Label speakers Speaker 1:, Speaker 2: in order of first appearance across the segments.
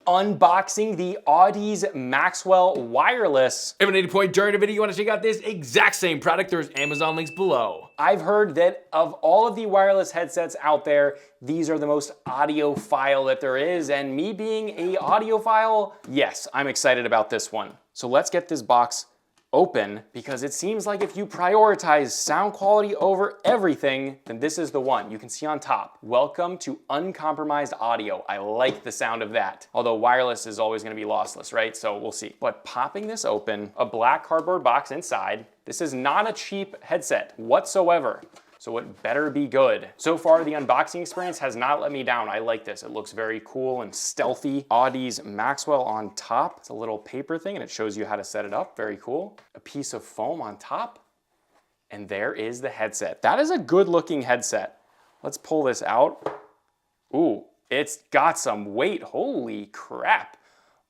Speaker 1: unboxing the Audeze Maxwell wireless.
Speaker 2: If at any point during the video you want to check out this exact same product, there's Amazon links below.
Speaker 1: I've heard that of all of the wireless headsets out there, these are the most audiophile that there is, and me being a audiophile, yes, I'm excited about this one. So let's get this box open, because it seems like if you prioritize sound quality over everything, then this is the one. You can see on top, welcome to uncompromised audio. I like the sound of that. Although wireless is always gonna be lossless, right? So we'll see. But popping this open, a black cardboard box inside, this is not a cheap headset whatsoever. So it better be good. So far, the unboxing experience has not let me down. I like this. It looks very cool and stealthy. Audeze Maxwell on top. It's a little paper thing and it shows you how to set it up. Very cool. A piece of foam on top. And there is the headset. That is a good looking headset. Let's pull this out. Ooh, it's got some weight. Holy crap.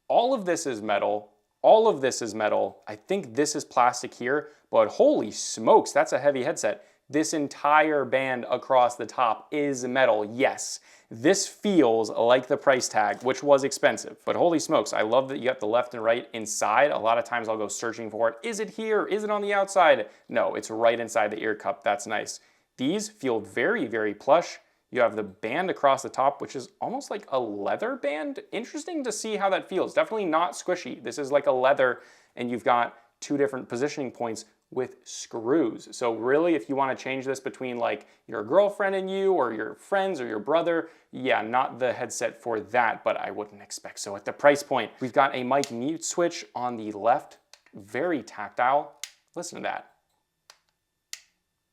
Speaker 1: All of this is metal. All of this is metal. I think this is plastic here, but holy smokes, that's a heavy headset. This entire band across the top is metal, yes. This feels like the price tag, which was expensive, but holy smokes, I love that you got the left and right inside. A lot of times I'll go searching for it. Is it here? Is it on the outside? No, it's right inside the ear cup. That's nice. These feel very, very plush. You have the band across the top, which is almost like a leather band. Interesting to see how that feels. Definitely not squishy. This is like a leather, and you've got two different positioning points with screws. So really, if you want to change this between like your girlfriend and you, or your friends or your brother, yeah, not the headset for that, but I wouldn't expect so at the price point. We've got a mic mute switch on the left, very tactile. Listen to that.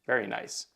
Speaker 1: Very nice.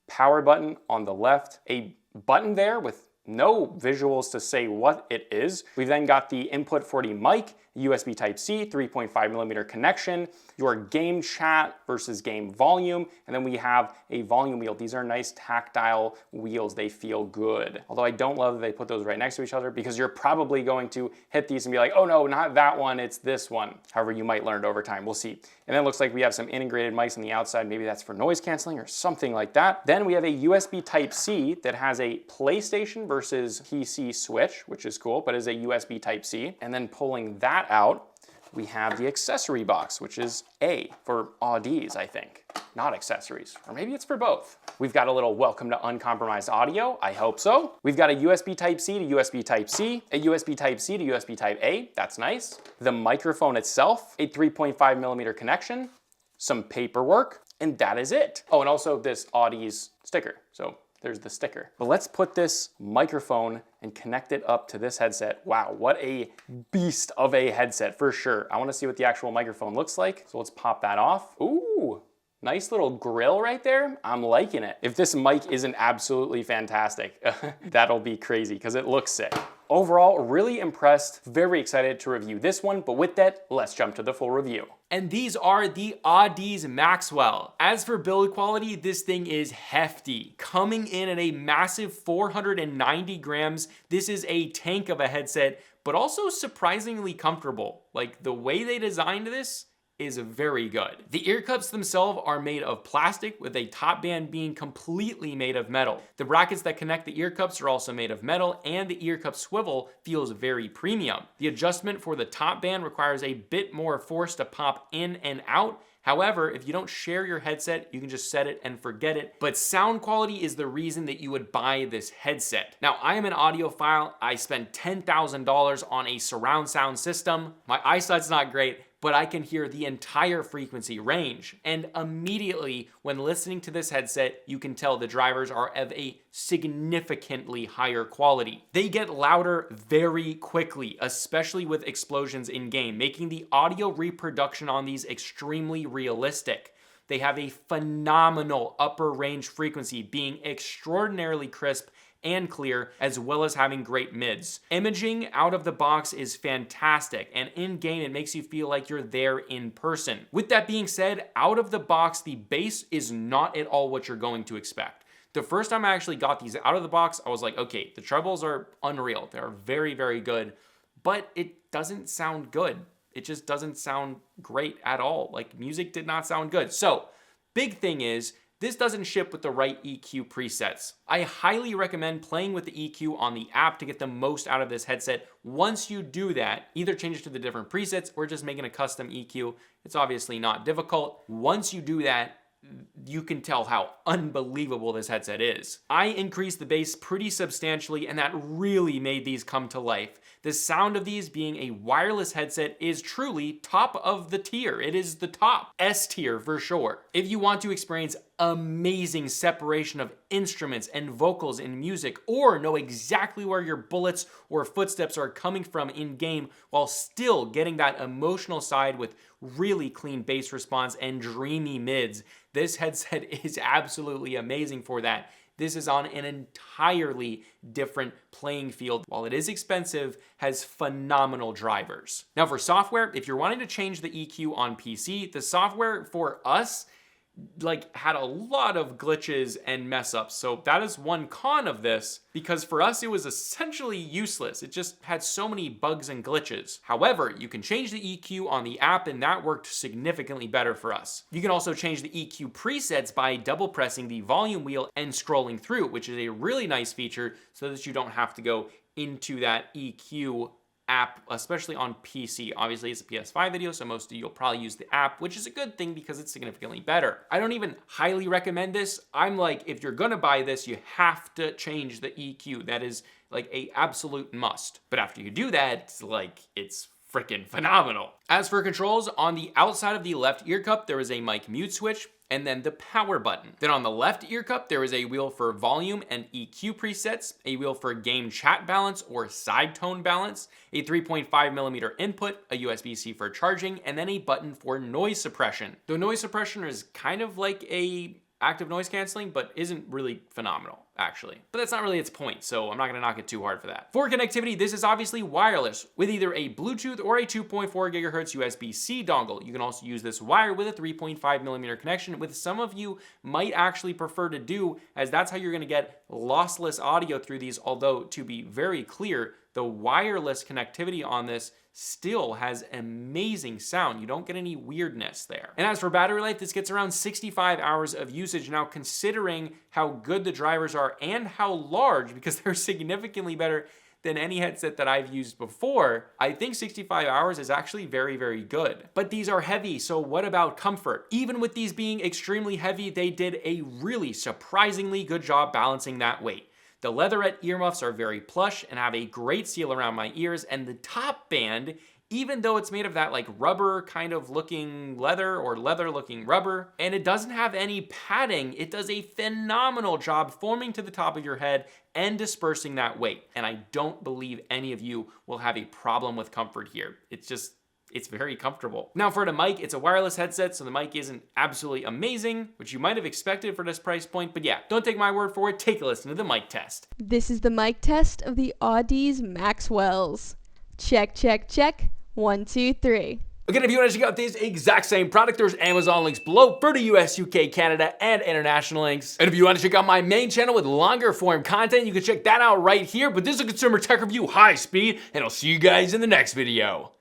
Speaker 1: Power button on the left, a button there with no visuals to say what it is. We've then got the input for the mic, USB Type-C, 3.5mm connection, your game chat versus game volume, and then we have a volume wheel. These are nice tactile wheels. They feel good. Although I don't love that they put those right next to each other, because you're probably going to hit these and be like, oh no, not that one, it's this one. However, you might learn it over time, we'll see. And then it looks like we have some integrated mics on the outside. Maybe that's for noise canceling or something like that. Then we have a USB Type-C that has a PlayStation versus PC switch, which is cool, but is a USB Type-C. And then pulling that out, we have the accessory box, which is A for Audeze, I think. Not accessories, or maybe it's for both. We've got a little welcome to uncompromised audio, I hope so. We've got a USB Type-C to USB Type-C, a USB Type-C to USB Type-A, that's nice. The microphone itself, a 3.5mm connection, some paperwork, and that is it. Oh, and also this Audeze sticker, so there's the sticker. But let's put this microphone and connect it up to this headset. Wow, what a beast of a headset for sure. I wanna see what the actual microphone looks like. So let's pop that off. Ooh, nice little grill right there. I'm liking it. If this mic isn't absolutely fantastic, that'll be crazy because it looks sick. Overall, really impressed, very excited to review this one, but with that, let's jump to the full review.
Speaker 2: And these are the Audeze Maxwell. As for build quality, this thing is hefty. Coming in at a massive 490 grams, this is a tank of a headset, but also surprisingly comfortable. Like, the way they designed this is very good. The ear cups themselves are made of plastic, with a top band being completely made of metal. The brackets that connect the ear cups are also made of metal, and the ear cup swivel feels very premium. The adjustment for the top band requires a bit more force to pop in and out. However, if you don't share your headset, you can just set it and forget it. But sound quality is the reason that you would buy this headset. Now, I am an audiophile. I spent $10,000 on a surround sound system. My eyesight's not great, but I can hear the entire frequency range. And immediately when listening to this headset, you can tell the drivers are of a significantly higher quality. They get louder very quickly, especially with explosions in game, making the audio reproduction on these extremely realistic. They have a phenomenal upper range frequency, being extraordinarily crisp and clear, as well as having great mids. Imaging out of the box is fantastic, and in-game it makes you feel like you're there in person. With that being said, out of the box, the bass is not at all what you're going to expect. The first time I actually got these out of the box, I was like, okay, the trebles are unreal. They're very, very good, but it doesn't sound good. It just doesn't sound great at all. Like, music did not sound good. So, big thing is, this doesn't ship with the right EQ presets. I highly recommend playing with the EQ on the app to get the most out of this headset. Once you do that, either change it to the different presets or just making a custom EQ. It's obviously not difficult. Once you do that, you can tell how unbelievable this headset is. I increased the bass pretty substantially, and that really made these come to life. The sound of these being a wireless headset is truly top of the tier. It is the top, S tier for sure. If you want to experience amazing separation of instruments and vocals in music, or know exactly where your bullets or footsteps are coming from in game while still getting that emotional side with really clean bass response and dreamy mids, this headset is absolutely amazing for that. This is on an entirely different playing field. While it is expensive, has phenomenal drivers. Now for software, if you're wanting to change the EQ on PC, the software for us had a lot of glitches and mess ups. So that is one con of this, because for us it was essentially useless. It just had so many bugs and glitches. However, you can change the EQ on the app, and that worked significantly better for us. You can also change the EQ presets by double pressing the volume wheel and scrolling through, which is a really nice feature so that you don't have to go into that EQ app, especially on PC. Obviously, it's a PS5 video, so most of you will probably use the app, which is a good thing because it's significantly better. I don't even highly recommend this. I'm like, if you're gonna buy this, you have to change the EQ. That is like a absolute must. But after you do that, it's freaking phenomenal. As for controls, on the outside of the left ear cup, there is a mic mute switch, and then the power button. Then on the left ear cup, there is a wheel for volume and EQ presets, a wheel for game chat balance or side tone balance, a 3.5mm input, a USB-C for charging, and then a button for noise suppression. The noise suppression is kind of like a active noise canceling, but isn't really phenomenal, actually. But that's not really its point, so I'm not gonna knock it too hard for that. For connectivity, this is obviously wireless with either a Bluetooth or a 2.4 GHz USB-C dongle. You can also use this wire with a 3.5mm connection, which some of you might actually prefer to do, as that's how you're gonna get lossless audio through these, although to be very clear, the wireless connectivity on this still has amazing sound. You don't get any weirdness there. And as for battery life, this gets around 65 hours of usage. Now, considering how good the drivers are and how large, because they're significantly better than any headset that I've used before, I think 65 hours is actually very, very good. But these are heavy, so what about comfort? Even with these being extremely heavy, they did a really surprisingly good job balancing that weight. The leatherette earmuffs are very plush and have a great seal around my ears, and the top band, even though it's made of that rubber kind of looking leather or leather looking rubber, and it doesn't have any padding, it does a phenomenal job forming to the top of your head and dispersing that weight. And I don't believe any of you will have a problem with comfort here. It's very comfortable. Now for the mic, it's a wireless headset, so the mic isn't absolutely amazing, which you might have expected for this price point, but yeah, don't take my word for it, take a listen to the mic test.
Speaker 3: This is the mic test of the Audeze Maxwells. Check, check, check. 1, 2, 3.
Speaker 2: Again, if you want to check out this exact same product, there's Amazon links below for the US, UK, Canada, and international links. And if you want to check out my main channel with longer form content, you can check that out right here. But this is a consumer tech review, high speed, and I'll see you guys in the next video.